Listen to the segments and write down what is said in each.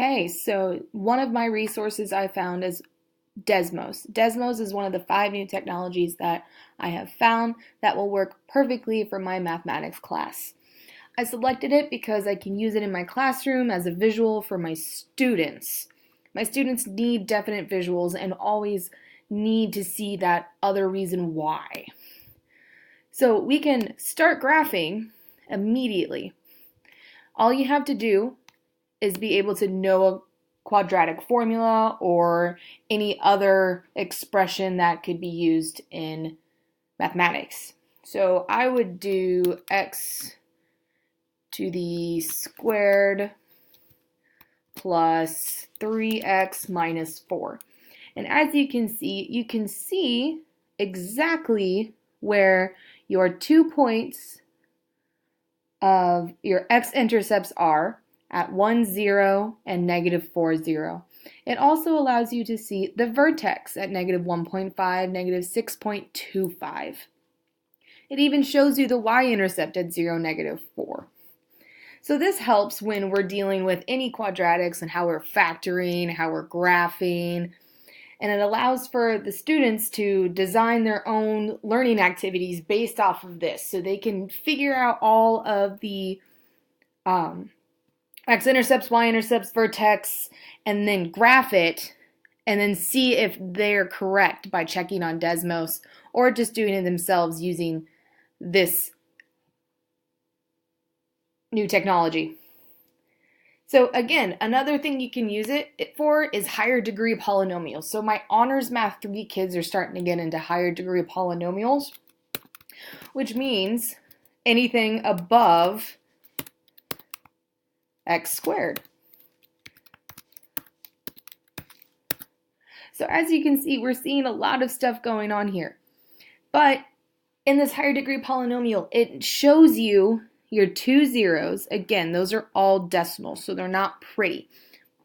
Okay, so one of my resources I found is Desmos. Desmos is one of the 5 new technologies that I have found that will work perfectly for my mathematics class. I selected it because I can use it in my classroom as a visual for my students. My students need definite visuals and always need to see that other reason why. So we can start graphing immediately. All you have to do is be able to know a quadratic formula or any other expression that could be used in mathematics. So I would do x to the squared plus 3x minus 4. And as you can see exactly where your 2 points of your x-intercepts are at 1, 0, and negative 4, 0. It also allows you to see the vertex at negative 1.5, negative 6.25. It even shows you the y-intercept at 0, negative 4. So this helps when we're dealing with any quadratics and how we're factoring, how we're graphing, and it allows for the students to design their own learning activities based off of this, so they can figure out all of the x-intercepts, y-intercepts, vertex, and then graph it, and then see if they're correct by checking on Desmos or just doing it themselves using this new technology. So again, another thing you can use it for is higher degree polynomials. So my Honors Math 3 kids are starting to get into higher degree polynomials, which means anything above x squared. So as you can see, we're seeing a lot of stuff going on here. But in this higher degree polynomial, it shows you your 2 zeros. Again, those are all decimals, so they're not pretty.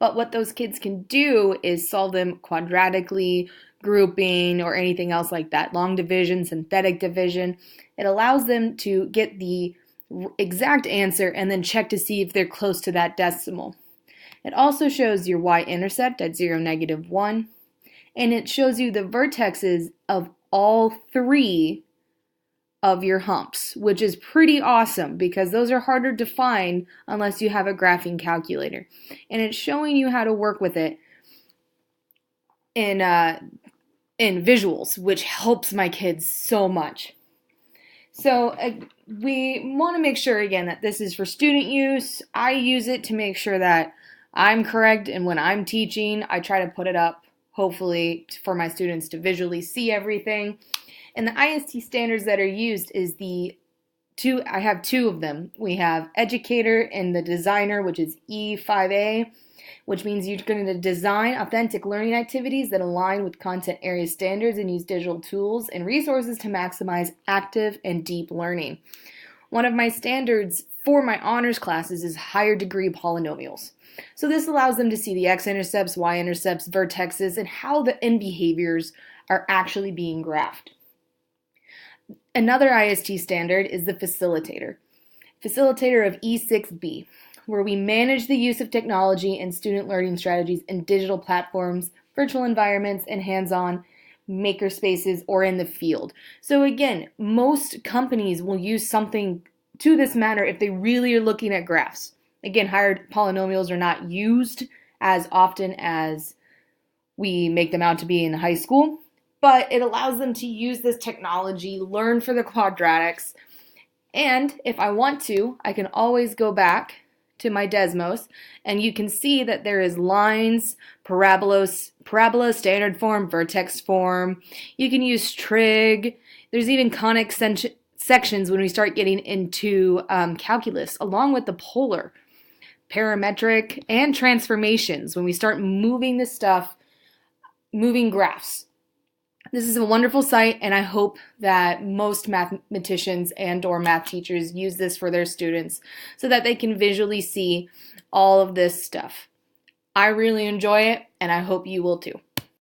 But what those kids can do is solve them quadratically, grouping, or anything else like that. Long division, synthetic division. It allows them to get the exact answer and then check to see if they're close to that decimal. It also shows your y-intercept at 0, negative 1, and it shows you the vertexes of all 3 of your humps, which is pretty awesome because those are harder to find unless you have a graphing calculator. And it's showing you how to work with it in visuals, which helps my kids so much. So we want to make sure, again, that this is for student use. I use it to make sure that I'm correct, and when I'm teaching, I try to put it up, hopefully, for my students to visually see everything. And the IST standards that are used is I have 2 of them. We have Educator and the Designer, which is E5A, which means you're going to design authentic learning activities that align with content area standards and use digital tools and resources to maximize active and deep learning. One of my standards for my honors classes is higher degree polynomials. So this allows them to see the x-intercepts, y-intercepts, vertexes, and how the end behaviors are actually being graphed. Another IST standard is the facilitator of E6B, where we manage the use of technology and student learning strategies in digital platforms, virtual environments, and hands-on maker spaces or in the field. So again, most companies will use something to this manner if they really are looking at graphs. Again, higher polynomials are not used as often as we make them out to be in high school, but it allows them to use this technology, learn for the quadratics, and if I want to, I can always go back to my Desmos, and you can see that there is lines, parabola, standard form, vertex form. You can use trig. There's even conic sections when we start getting into calculus, along with the polar, parametric, and transformations when we start moving this stuff, moving graphs. This is a wonderful site, and I hope that most mathematicians and/or math teachers use this for their students so that they can visually see all of this stuff. I really enjoy it, and I hope you will too.